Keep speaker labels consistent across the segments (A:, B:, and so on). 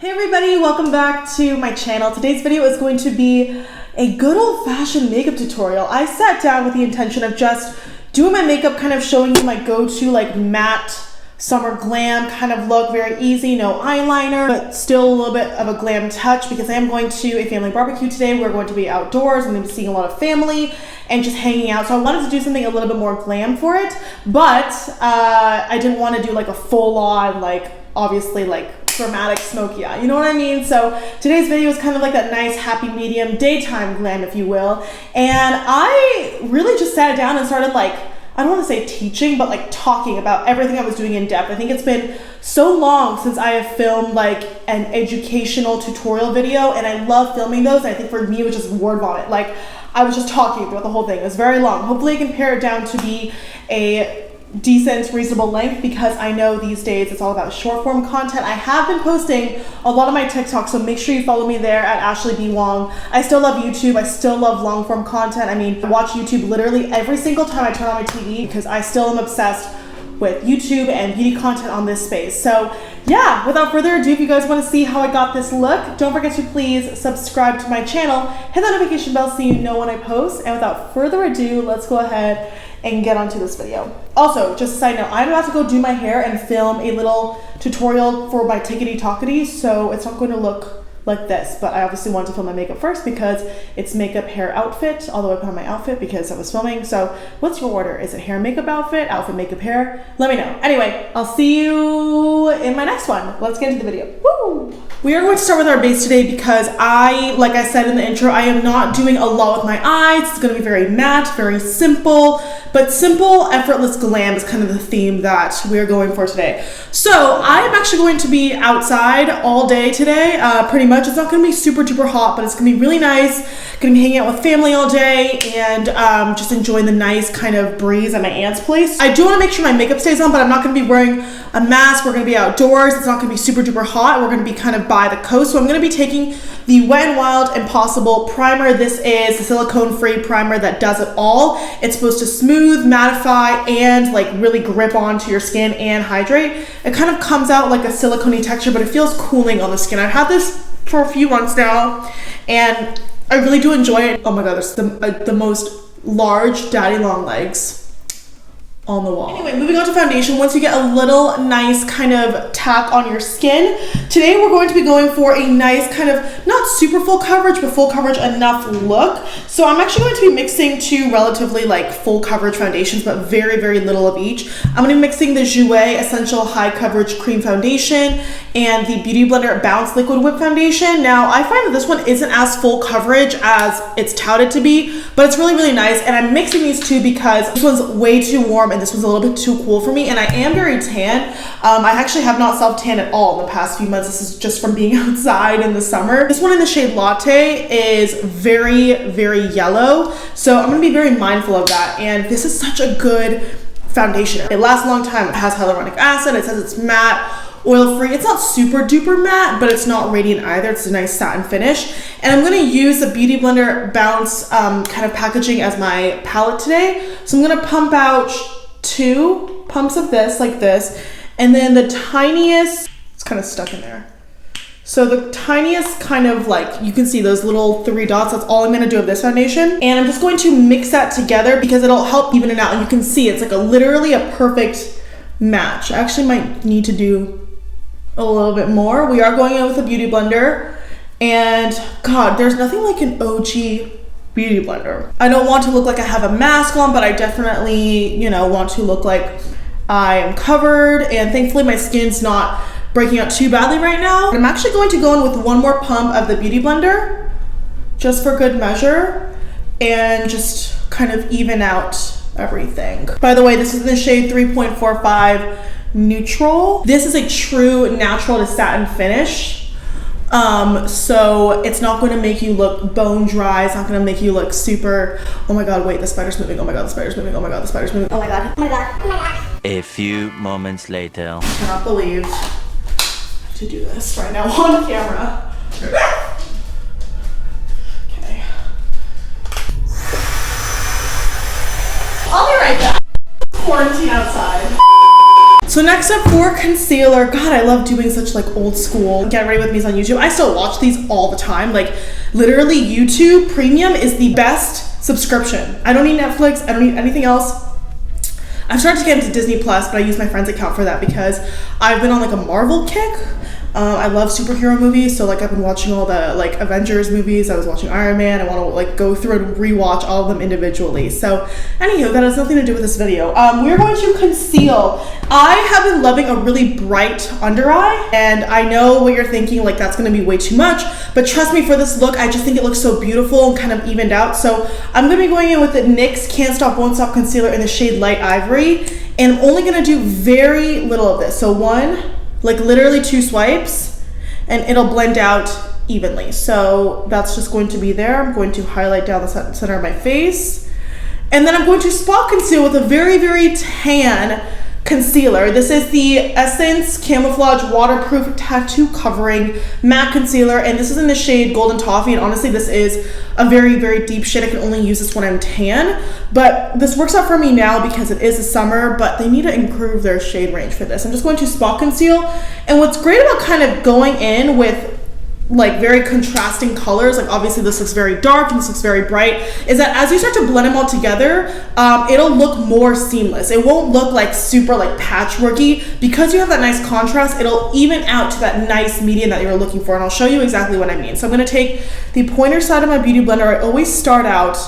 A: Hey everybody, welcome back to my channel. Today's video is going to be a good old-fashioned makeup tutorial. I sat down with the intention of just doing my makeup, kind of showing you my go-to like matte summer glam kind of look, very easy, no eyeliner, but still a little bit of a glam touch because I am going to a family barbecue today. We're going to be outdoors. I'm going to be seeing a lot of family and just hanging out. So I wanted to do something a little bit more glam for it, but I didn't want to do like a full-on, like obviously like dramatic smoky eye, you know what I mean? So today's video is kind of like that nice happy medium daytime glam, if you will. And I really just sat down and started like, I don't want to say teaching, but like talking about everything I was doing in depth. I think it's been so long since I have filmed like an educational tutorial video, and I love filming those. And I think for me it was just word vomit. Like I was just talking throughout the whole thing. It was very long. Hopefully I can pare it down to be a decent, reasonable length, because I know these days it's all about short form content. I have been posting a lot of my TikTok, so make sure you follow me there at Ashley B. Wong. I still love YouTube. I still love long form content. I mean, I watch YouTube literally every single time I turn on my TV because I still am obsessed with YouTube and beauty content on this space. So yeah, without further ado, if you guys want to see how I got this look, don't forget to please subscribe to my channel, hit that notification bell so you know when I post, and without further ado, let's go ahead and get onto this video. Also, just a side note, I'm about to go do my hair and film a little tutorial for my tickety talkity, so it's not going to look like this, but I obviously wanted to film my makeup first because it's makeup, hair, outfit, although I put on my outfit because I was filming. So what's your order? Is it hair, makeup, outfit, makeup, hair? Let me know. Anyway, I'll see you in my next one. Let's get into the video. Woo! We are going to start with our base today because like I said in the intro, I am not doing a lot with my eyes. It's going to be very matte, very simple, but simple, effortless glam is kind of the theme that we're going for today. So I'm actually going to be outside all day today, pretty much. It's not going to be super duper hot, but it's going to be really nice. Going to be hanging out with family all day and just enjoying the nice kind of breeze at my aunt's place. I do want to make sure my makeup stays on, but I'm not going to be wearing a mask. We're going to be outdoors. It's not going to be super duper hot. We're going to be kind of by the coast. So I'm going to be taking the Wet n Wild Impossible primer. This is a silicone-free primer that does it all. It's supposed to smooth, mattify, and like really grip onto your skin and hydrate. It kind of comes out like a silicone-y texture, but it feels cooling on the skin. I've had this for a few months now, and I really do enjoy it. Oh my god, there's the most large daddy long legs on the wall. Anyway, moving on to foundation. Once you get a little nice kind of tack on your skin, today we're going to be going for a nice kind of, not super full coverage, but full coverage enough look. So I'm actually going to be mixing two relatively like full coverage foundations, but very, very little of each. I'm going to be mixing the Jouer Essential High Coverage Cream Foundation and the BeautyBlender Bounce Liquid Whip Foundation. Now, I find that this one isn't as full coverage as it's touted to be, but it's really, really nice. And I'm mixing these two because this one's way too warm and this one's a little bit too cool for me, and I am very tan. I actually have not self-tanned at all in the past few months. This is just from being outside in the summer. This one in the shade Latte is very, very yellow, so I'm gonna be very mindful of that, and this is such a good foundation. It lasts a long time. It has hyaluronic acid. It says it's matte, oil-free. It's not super duper matte, but it's not radiant either. It's a nice satin finish. And I'm going to use the BeautyBlender Bounce kind of packaging as my palette today. So I'm going to pump out 2 pumps of this, like this, and then the tiniest, it's kind of stuck in there. So the tiniest kind of like, you can see those little 3 dots, that's all I'm gonna do of this foundation. And I'm just going to mix that together because it'll help even it out. And you can see it's like literally a perfect match. I actually might need to do a little bit more. We are going in with a beauty blender, and God, there's nothing like an OG beauty blender. I don't want to look like I have a mask on, but I definitely, you know, want to look like I am covered, and thankfully my skin's not breaking out too badly right now. I'm actually going to go in with 1 more pump of the beauty blender just for good measure and just kind of even out everything. By the way, this is in the shade 3.45 Neutral. This is a true natural to satin finish. So it's not going to make you look bone dry. It's not going to make you look super, oh my god, wait, the spider's moving. Oh my god, the spider's moving. Oh my god, the spider's moving. Oh my god. Oh my god. Oh my god.
B: A few moments later.
A: I cannot believe I have to do this right now on camera. Okay. I'll be right back. Quarantine outside. So So next up for concealer, God, I love doing such like old school get ready with me's on YouTube. I still watch these all the time. Like literally YouTube Premium is the best subscription. I don't need Netflix, I don't need anything else. I've started to get into Disney Plus, but I use my friend's account for that because I've been on like a Marvel kick. I love superhero movies, so like I've been watching all the like Avengers movies. I was watching Iron Man. I want to like go through and rewatch all of them individually. So anywho, that has nothing to do with this video. We're going to conceal. I have been loving a really bright under eye, and I know what you're thinking, like that's going to be way too much, but trust me, for this look, I just think it looks so beautiful and kind of evened out. So I'm going to be going in with the NYX Can't Stop Won't Stop Concealer in the shade Light Ivory, and I'm only going to do very little of this. So like literally 2 swipes, and it'll blend out evenly. So that's just going to be there. I'm going to highlight down the center of my face, and then I'm going to spot conceal with a very, very tan concealer. This is the Essence Camouflage Waterproof Tattoo Covering Matte Concealer, and this is in the shade Golden Toffee, and honestly this is a very, very deep shade. I can only use this when I'm tan, but this works out for me now because it is the summer, but they need to improve their shade range for this. I'm just going to spot conceal, and what's great about kind of going in with like very contrasting colors, like obviously this looks very dark and this looks very bright, is that as you start to blend them all together, it'll look more seamless. It won't look like super like patchworky. Because you have that nice contrast, it'll even out to that nice medium that you're looking for, and I'll show you exactly what I mean. So I'm going to take the pointer side of my Beauty Blender. I always start out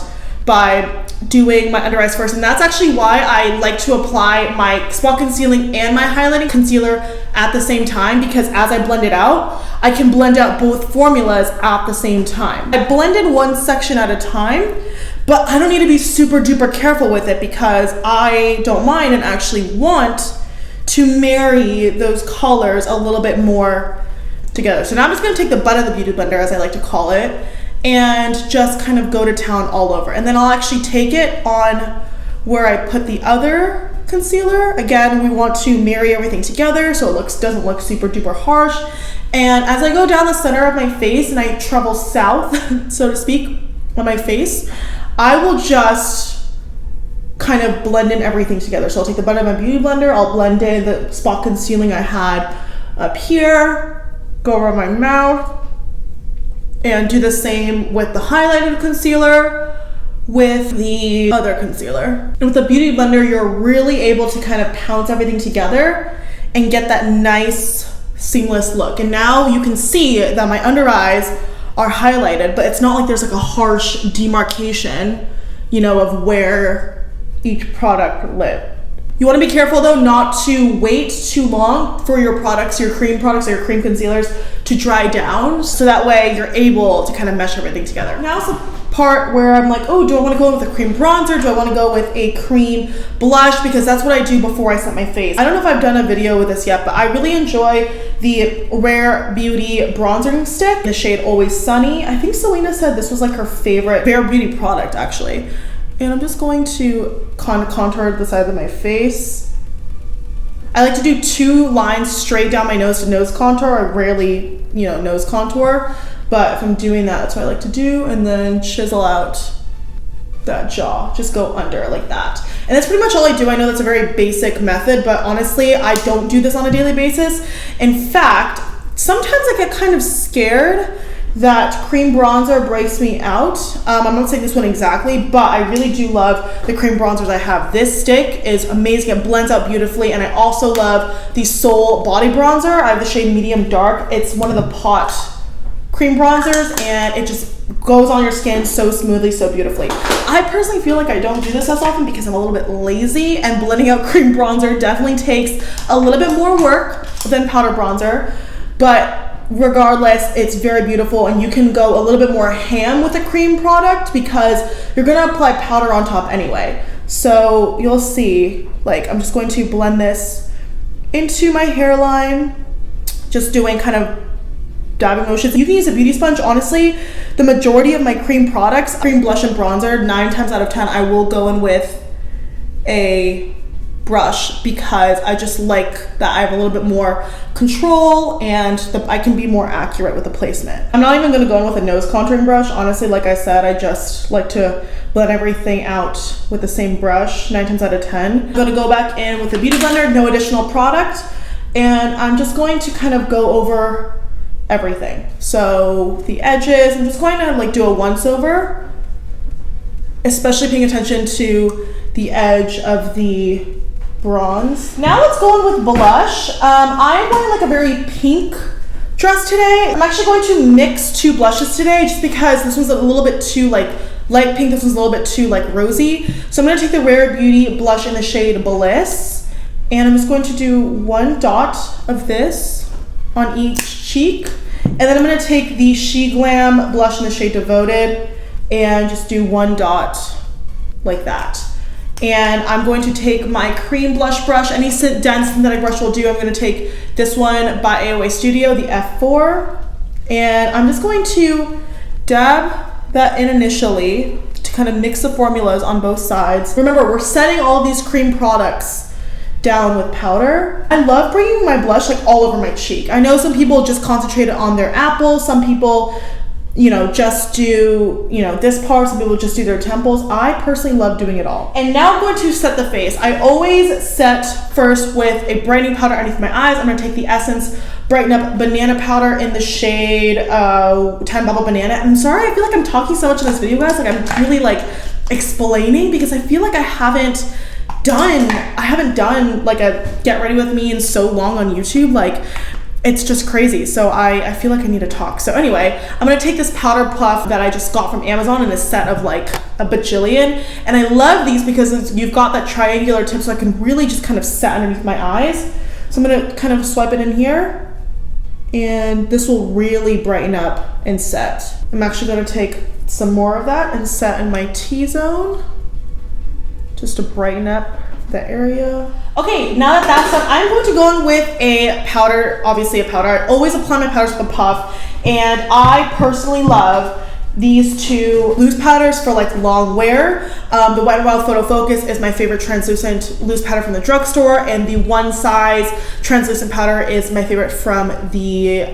A: by doing my under eyes first, and that's actually why I like to apply my spot concealing and my highlighting concealer at the same time, because as I blend it out, I can blend out both formulas at the same time. I blended one section at a time, but I don't need to be super duper careful with it because I don't mind and actually want to marry those colors a little bit more together. So now I'm just going to take the butt of the Beauty Blender, as I like to call it, and just kind of go to town all over. And then I'll actually take it on where I put the other concealer. Again, we want to marry everything together so it doesn't look super duper harsh. And as I go down the center of my face and I travel south, so to speak, on my face, I will just kind of blend in everything together. So I'll take the butt of my Beauty Blender, I'll blend in the spot concealing I had up here, go over my mouth, and do the same with the highlighted concealer, with the other concealer. And with the Beauty Blender, you're really able to kind of pounce everything together and get that nice seamless look. And now you can see that my under eyes are highlighted, but it's not like there's like a harsh demarcation, you know, of where each product lit. You want to be careful though not to wait too long for your products, your cream products or your cream concealers to dry down, so that way you're able to kind of mesh everything together. Now's the part where I'm like, oh, do I want to go with a cream bronzer? Do I want to go with a cream blush? Because that's what I do before I set my face. I don't know if I've done a video with this yet, but I really enjoy the Rare Beauty bronzing stick, the shade Always Sunny. I think Selena said this was like her favorite Rare Beauty product actually. And I'm just going to contour the side of my face. I like to do 2 lines straight down my nose to nose contour. I rarely, you know, nose contour, but if I'm doing that, that's what I like to do. And then chisel out that jaw, just go under like that. And that's pretty much all I do. I know that's a very basic method, but honestly, I don't do this on a daily basis. In fact, sometimes I get kind of scared that cream bronzer breaks me out. I'm not saying this one exactly, but I really do love the cream bronzers I have. This stick is amazing. It blends out beautifully. And I also love the Soul Body Bronzer. I have the shade Medium Dark. It's one of the pot cream bronzers, and it just goes on your skin so smoothly, so beautifully. I personally feel like I don't do this as often because I'm a little bit lazy, and blending out cream bronzer definitely takes a little bit more work than powder bronzer, but regardless, it's very beautiful, and you can go a little bit more ham with a cream product because you're gonna apply powder on top anyway. So you'll see, like, I'm just going to blend this into my hairline, just doing kind of dabbing motions. You can use a beauty sponge. Honestly, the majority of my cream products, cream blush and bronzer, 9 times out of 10, I will go in with a brush because I just like that I have a little bit more control and I can be more accurate with the placement. I'm not even gonna go in with a nose contouring brush. Honestly, like I said, I just like to blend everything out with the same brush 9 times out of 10. I'm gonna go back in with the Beauty Blender, no additional product, and I'm just going to kind of go over everything. So the edges, I'm just going to like do a once over, especially paying attention to the edge of the bronze. Now let's go in with blush. I'm wearing like a very pink dress today. I'm actually going to mix 2 blushes today just because this one's a little bit too like light pink, this one's a little bit too like rosy. So I'm gonna take the Rare Beauty blush in the shade Bliss, and I'm just going to do 1 dot of this on each cheek. And then I'm gonna take the SheGlam blush in the shade Devoted and just do 1 dot like that. And I'm going to take my cream blush brush, any dense synthetic brush will do. I'm gonna take this one by AOA Studio, the F4. And I'm just going to dab that in initially to kind of mix the formulas on both sides. Remember, we're setting all of these cream products down with powder. I love bringing my blush like all over my cheek. I know some people just concentrate it on their apple, some people just do, this part, some people just do their temples. I personally love doing it all. And now I'm going to set the face. I always set first with a brightening powder underneath my eyes. I'm gonna take the Essence Brighten Up Banana Powder in the shade 10 Bubble Banana. I'm sorry, I feel like I'm talking so much in this video, guys. Like I'm really like explaining because I feel like I haven't done like a get ready with me in so long on YouTube. Like, it's just crazy. So I feel like I need to talk. So anyway, I'm gonna take this powder puff that I just got from Amazon in a set of like a bajillion. And I love these because you've got that triangular tip so I can really just kind of set underneath my eyes. So I'm gonna kind of swipe it in here and this will really brighten up and set. I'm actually gonna take some more of that and set in my T-zone just to brighten up the area. Okay, now that that's done, I'm going to go in with a powder, obviously a powder. I always apply my powders with a puff, and I personally love these 2 loose powders for like long wear. The Wet n Wild Photo Focus is my favorite translucent loose powder from the drugstore, and the OneSize translucent powder is my favorite from the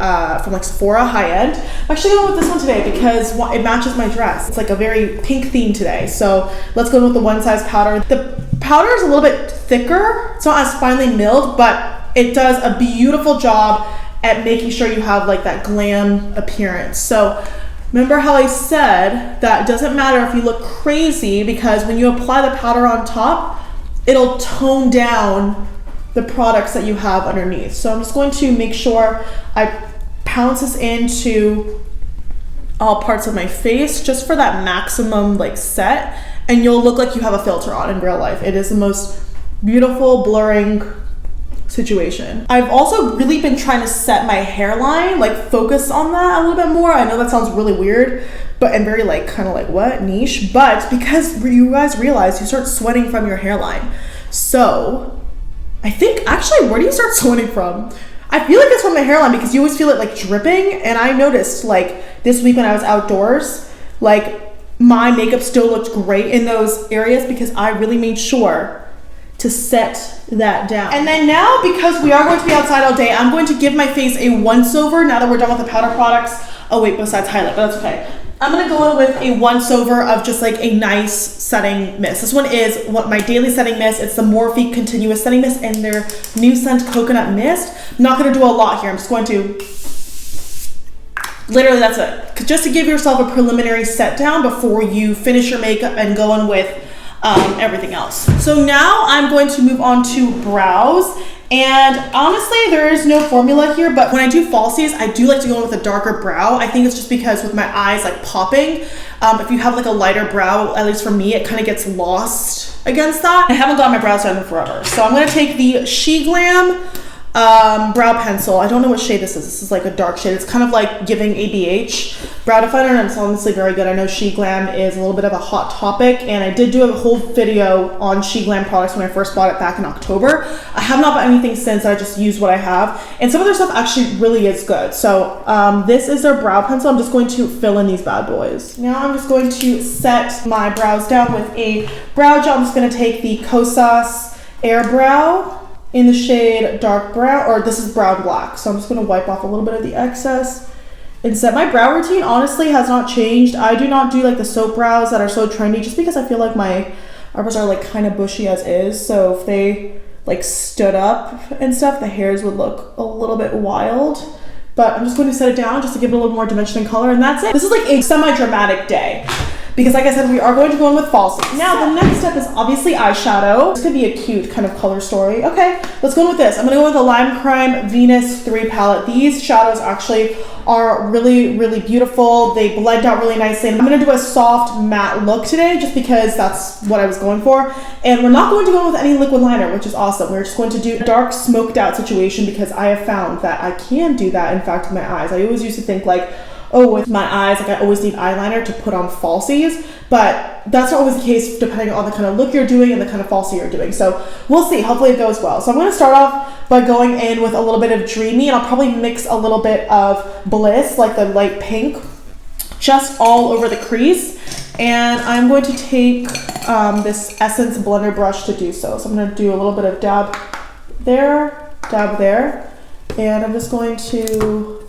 A: from like Sephora high end. I'm actually going with this one today because it matches my dress. It's like a very pink theme today. So let's go with the OneSize powder. The powder is a little bit thicker. It's not as finely milled, but it does a beautiful job at making sure you have like that glam appearance. So remember how I said that it doesn't matter if you look crazy because when you apply the powder on top, it'll tone down the products that you have underneath. So I'm just going to make sure I pounce this into all parts of my face just for that maximum like set, and you'll look like you have a filter on in real life. It is the most beautiful blurring situation. I've also really been trying to set my hairline, like focus on that a little bit more. I know that sounds really weird, and very like kind of like what niche, but because you guys realize you start sweating from your hairline. So I think actually, where do you start sweating from? I feel like it's from the hairline because you always feel it like dripping, and I noticed like this week when I was outdoors, like my makeup still looked great in those areas because I really made sure to set that down. And then now, because we are going to be outside all day, I'm going to give my face a once over now that we're done with the powder products. Oh wait, besides highlight, but that's okay. I'm gonna go in with a once over of just like a nice setting mist. This one is my daily setting mist. It's the Morphe Continuous Setting Mist and their new scent Coconut Mist. I'm not gonna do a lot here. I'm just going to, literally that's it. Just to give yourself a preliminary set down before you finish your makeup and go in with everything else. So now I'm going to move on to brows. And honestly, there is no formula here, but when I do falsies, I do like to go in with a darker brow. I think it's just because with my eyes like popping, if you have like a lighter brow, at least for me, it kind of gets lost against that. I haven't got my brows done in forever. So I'm gonna take the SheGlam brow pencil. I don't know what shade this is. This is like a dark shade. It's kind of like giving ABH brow definer, and it's honestly very good. I know SheGlam is a little bit of a hot topic, and I did do a whole video on SheGlam products when I first bought it back in October. I have not bought anything since. I just used what I have, and some of their stuff actually really is good. So this is their brow pencil. I'm just going to fill in these bad boys. Now I'm just going to set my brows down with a brow gel. I'm just going to take the Kosas Eyebrow in the shade dark brown, or this is brown black. So I'm just gonna wipe off a little bit of the excess and set. My brow routine honestly has not changed. I do not do like the soap brows that are so trendy just because I feel like my eyebrows are like kind of bushy as is. So if they like stood up and stuff, the hairs would look a little bit wild. But I'm just going to set it down just to give it a little more dimension and color, and that's it. This is like a semi-dramatic day because like I said, we are going to go in with falsies. Now the next step is obviously eyeshadow. This could be a cute kind of color story. Okay, let's go in with this. I'm gonna go with the Lime Crime Venus 3 palette. These shadows actually are really, really beautiful. They blend out really nicely. And I'm gonna do a soft matte look today just because that's what I was going for. And we're not going to go with any liquid liner, which is awesome. We're just going to do a dark smoked out situation because I have found that I can do that, in fact, with my eyes. I always used to think like, oh, with my eyes, like I always need eyeliner to put on falsies, but that's not always the case depending on the kind of look you're doing and the kind of falsie you're doing. So we'll see, hopefully it goes well. So I'm gonna start off by going in with a little bit of Dreamy, and I'll probably mix a little bit of Bliss, like the light pink, just all over the crease. And I'm going to take this Essence blender brush to do so. So I'm gonna do a little bit of dab there, and I'm just going to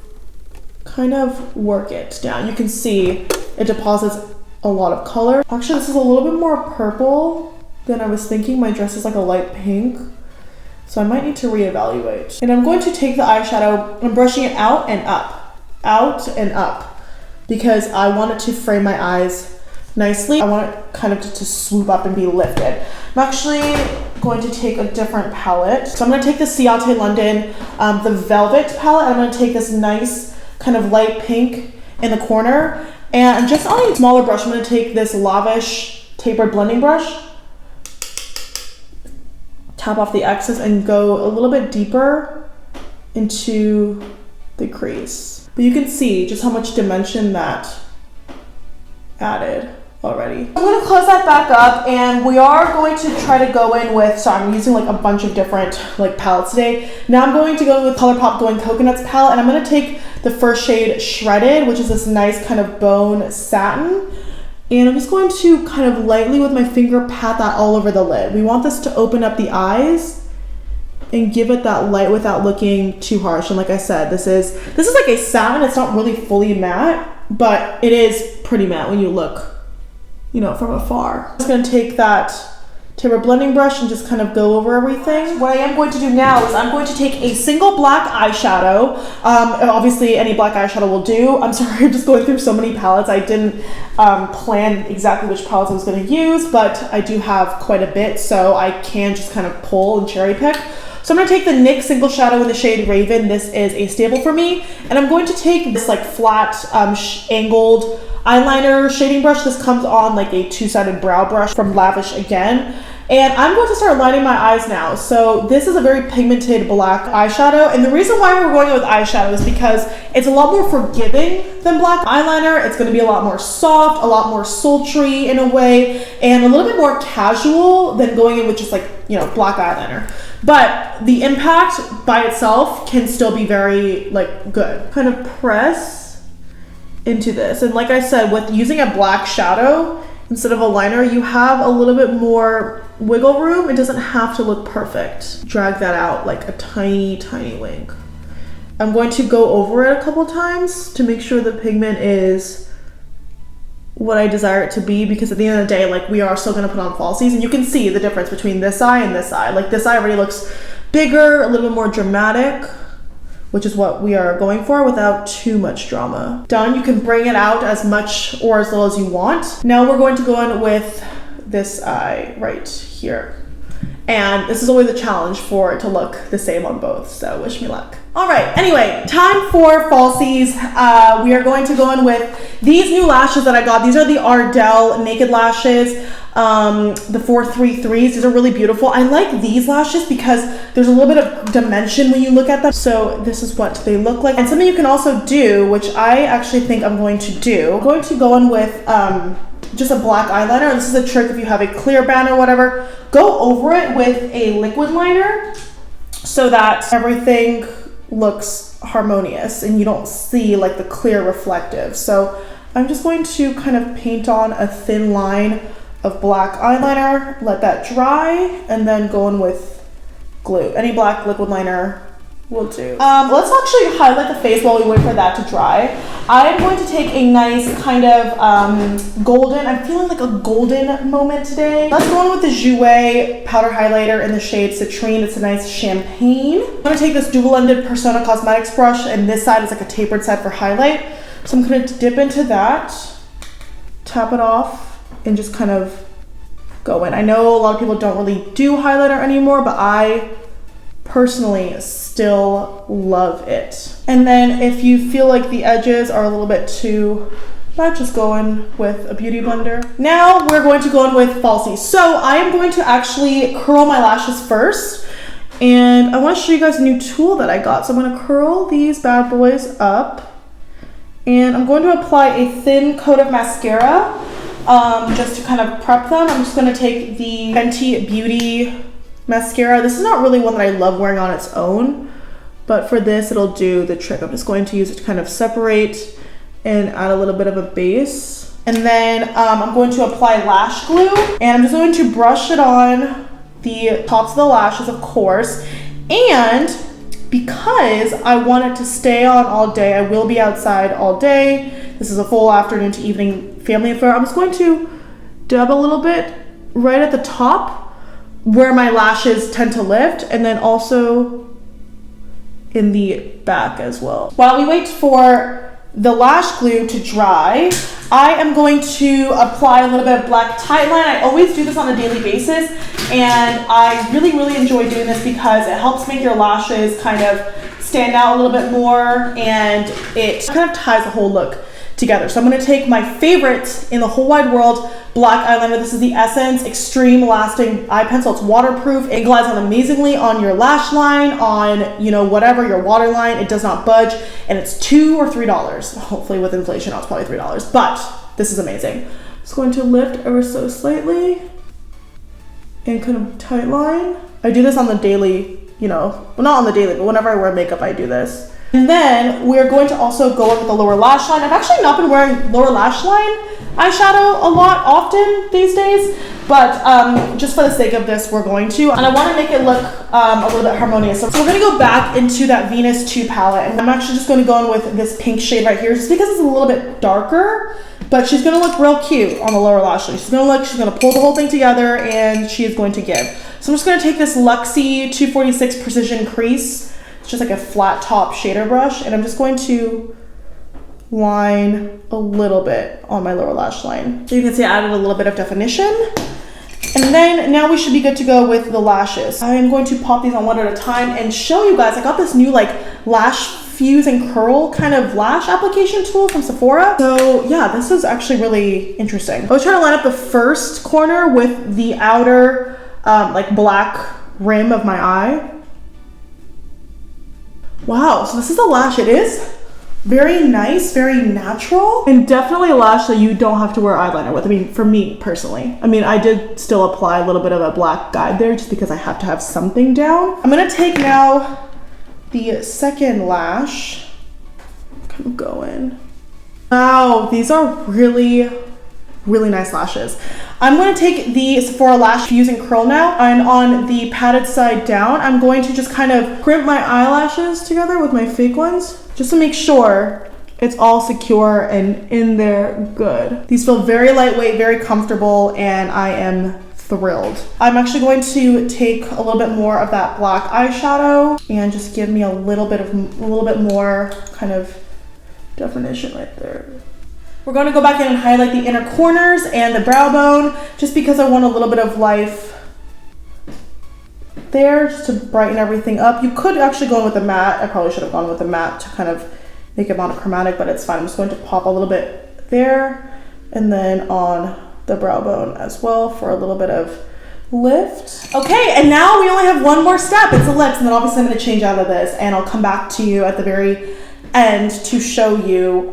A: kind of work it down. You can see it deposits a lot of color. Actually, this is a little bit more purple than I was thinking. My dress is like a light pink, so I might need to reevaluate. And I'm going to take the eyeshadow, I'm brushing it out and up, because I want it to frame my eyes nicely. I want it kind of to swoop up and be lifted. I'm actually going to take a different palette. So I'm going to take the Ciate London, the Velvet palette. I'm going to take this nice kind of light pink in the corner, and just on a smaller brush, I'm going to take this Lavish tapered blending brush, tap off the excess, and go a little bit deeper into the crease. But you can see just how much dimension that added already. I'm going to close that back up, and we are going to try to go in with, so I'm using like a bunch of different like palettes today. Now I'm going to go with ColourPop Going Coconuts palette, and I'm going to take the first shade Shredded, which is this nice kind of bone satin. And I'm just going to kind of lightly with my finger pat that all over the lid. We want this to open up the eyes and give it that light without looking too harsh. And like I said, this is like a satin. It's not really fully matte, but it is pretty matte when you look, you know, from afar. I'm just gonna take that tapered blending brush and just kind of go over everything. What I am going to do now is I'm going to take a single black eyeshadow. Obviously any black eyeshadow will do. I'm sorry, I'm just going through so many palettes. I didn't plan exactly which palettes I was gonna use, but I do have quite a bit, so I can just kind of pull and cherry pick. So I'm gonna take the NYX Single Shadow in the shade Raven. This is a staple for me. And I'm going to take this like flat angled eyeliner shading brush. This comes on like a two-sided brow brush from Lavish again. And I'm going to start lining my eyes now. So this is a very pigmented black eyeshadow. And the reason why we're going with eyeshadow is because it's a lot more forgiving than black eyeliner. It's going to be a lot more soft, a lot more sultry in a way, and a little bit more casual than going in with just like, you know, black eyeliner. But the impact by itself can still be very like good. Kind of press into this. And like I said, with using a black shadow instead of a liner, you have a little bit more wiggle room. It doesn't have to look perfect. Drag that out like a tiny, tiny wing. I'm going to go over it a couple times to make sure the pigment is what I desire it to be, because at the end of the day, like, we are still gonna put on falsies, and you can see the difference between this eye and this eye. Like, this eye already looks bigger, a little bit more dramatic, which is what we are going for without too much drama. Done. You can bring it out as much or as little as you want. Now we're going to go in with this eye right here. And this is always a challenge for it to look the same on both, so wish me luck. All right, anyway, time for falsies. We are going to go in with these new lashes that I got. These are the Ardell Naked Lashes, the 433s. These are really beautiful. I like these lashes because there's a little bit of dimension when you look at them. So this is what they look like. And something you can also do, which I actually think I'm going to do, I'm going to go in with just a black eyeliner. This is a trick if you have a clear band or whatever. Go over it with a liquid liner so that everything looks harmonious and you don't see like the clear reflective. So I'm just going to kind of paint on a thin line of black eyeliner, let that dry, and then go in with glue. Any black liquid liner will do. Let's actually highlight the face while we wait for that to dry. I am going to take a nice kind of golden, I'm feeling like a golden moment today. Let's go in with the Jouer powder highlighter in the shade Citrine. It's a nice champagne. I'm gonna take this double-ended Persona Cosmetics brush, and this side is like a tapered side for highlight. So I'm gonna dip into that, tap it off, and just kind of go in. I know a lot of people don't really do highlighter anymore, but I personally still love it. And then if you feel like the edges are a little bit too much, just go in with a beauty blender. Now we're going to go in with falsies. So I am going to actually curl my lashes first, and I want to show you guys a new tool that I got. So I'm going to curl these bad boys up, and I'm going to apply a thin coat of mascara just to kind of prep them. I'm just going to take the Fenty Beauty mascara. This is not really one that I love wearing on its own, but for this it'll do the trick. I'm just going to use it to kind of separate and add a little bit of a base. And then I'm going to apply lash glue, and I'm just going to brush it on the tops of the lashes, of course. And because I want it to stay on all day, I will be outside all day. This is a full afternoon to evening family affair. I'm just going to dab a little bit right at the top where my lashes tend to lift, and then also in the back as well. While we wait for the lash glue to dry, I am going to apply a little bit of black tightline. I always do this on a daily basis, and I really, really enjoy doing this because it helps make your lashes kind of stand out a little bit more, and it kind of ties the whole look together. So I'm going to take my favorite in the whole wide world black eyeliner. This is the Essence Extreme Lasting Eye Pencil. It's waterproof. It glides on amazingly on your lash line, on, you know, whatever, your waterline. It does not budge, and it's $2 or $3. Hopefully with inflation, it's probably $3, but this is amazing. Just going to lift ever so slightly and kind of tight line. I do this on the daily, you know, well, not on the daily, but whenever I wear makeup, I do this. And then we're going to also go in with the lower lash line. I've actually not been wearing lower lash line eyeshadow a lot often these days, but just for the sake of this, we're going to. And I want to make it look a little bit harmonious. So we're going to go back into that Venus 2 palette, and I'm actually just going to go in with this pink shade right here, just because it's a little bit darker, but she's going to look real cute on the lower lash line. She's going to pull the whole thing together, and she is going to give. So I'm just going to take this Luxie 246 Precision Crease. It's just like a flat top shader brush, and I'm just going to line a little bit on my lower lash line. So you can see I added a little bit of definition. And then now we should be good to go with the lashes. I am going to pop these on one at a time and show you guys. I got this new like lash fuse and curl kind of lash application tool from Sephora. So yeah, this is actually really interesting. I was trying to line up the first corner with the outer like black rim of my eye. Wow, so this is the lash. It is very nice, very natural, and definitely a lash that you don't have to wear eyeliner with. I mean, for me personally. I mean, I did still apply a little bit of a black guide there just because I have to have something down. I'm gonna take now the second lash, kind of go in. Wow, these are really, really nice lashes. I'm going to take the Sephora Lash Fuse and Curl now, and on the padded side down, I'm going to just kind of crimp my eyelashes together with my fake ones, just to make sure it's all secure and in there good. These feel very lightweight, very comfortable, and I am thrilled. I'm actually going to take a little bit more of that black eyeshadow and just give me a little bit more kind of definition right there. We're going to go back in and highlight the inner corners and the brow bone, just because I want a little bit of life there, just to brighten everything up. You could actually go in with a matte. I probably should have gone with a matte to kind of make it monochromatic, but it's fine. I'm just going to pop a little bit there, and then on the brow bone as well for a little bit of lift. Okay, and now we only have one more step. It's the lips, and then obviously I'm going to change out of this, and I'll come back to you at the very end to show you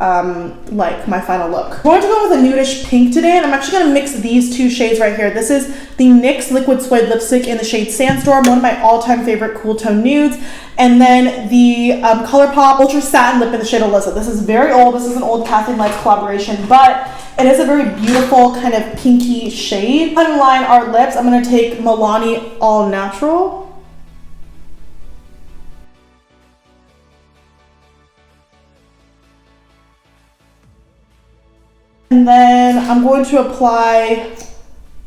A: like my final look. I'm going to go with a nudish pink today, and I'm actually going to mix these two shades right here. This is the NYX Liquid Suede lipstick in the shade Sandstorm, one of my all-time favorite cool tone nudes, and then the ColourPop Ultra Satin lip in the shade Alyssa. This is very old. This is an old Kathleen collaboration, but it is a very beautiful kind of pinky shade. To line our lips, I'm going to take Milani All Natural. And then I'm going to apply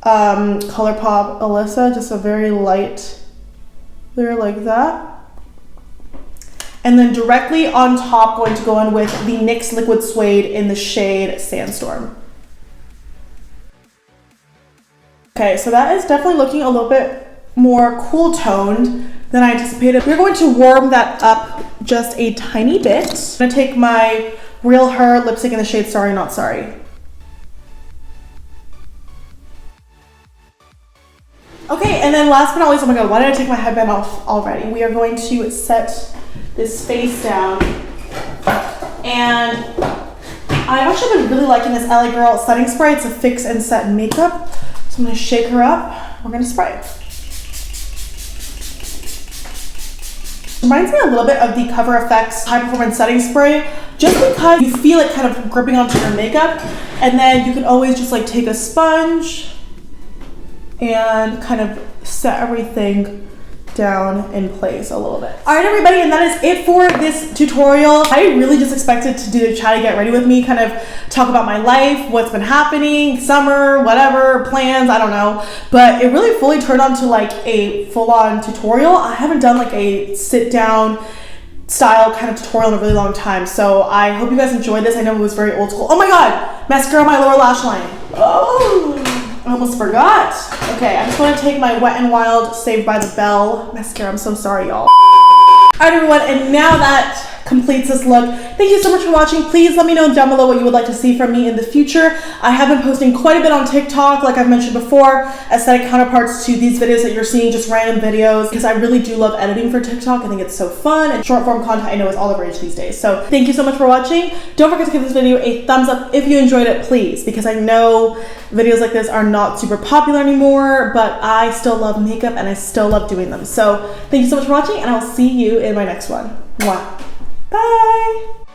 A: ColourPop Alyssa, just a very light layer like that. And then directly on top, going to go in with the NYX Liquid Suede in the shade Sandstorm. Okay, so that is definitely looking a little bit more cool toned than I anticipated. We're going to warm that up just a tiny bit. I'm gonna take my Real Her lipstick in the shade Sorry Not Sorry. Okay, and then last but not least, oh my god, why did I take my headband off already? We are going to set this face down. And I've actually been really liking this LA Girl setting spray. It's a fix and set makeup. So I'm gonna shake her up. We're gonna spray. Reminds me a little bit of the Cover FX High Performance Setting Spray, just because you feel it kind of gripping onto your makeup, and then you can always just like take a sponge and kind of set everything down in place a little bit. All right, everybody, and that is it for this tutorial. I really just expected to do the chatty get ready with me, kind of talk about my life, what's been happening, summer, whatever, plans, I don't know. But it really fully turned on to like a full-on tutorial. I haven't done like a sit-down style kind of tutorial in a really long time. So I hope you guys enjoyed this. I know it was very old school. Oh my God, mascara on my lower lash line. Oh, I almost forgot. Okay, I'm just going to take my Wet n Wild Saved by the Bell mascara. I'm so sorry, y'all. All right, everyone, and now that completes this look. Thank you so much for watching. Please let me know down below what you would like to see from me in the future. I have been posting quite a bit on TikTok, like I've mentioned before, aesthetic counterparts to these videos that you're seeing, just random videos, because I really do love editing for TikTok. I think it's so fun, and short form content I know is all the rage these days. So thank you so much for watching. Don't forget to give this video a thumbs up if you enjoyed it, please, because I know videos like this are not super popular anymore, but I still love makeup and I still love doing them. So thank you so much for watching, and I'll see you in my next one. Mwah. Bye!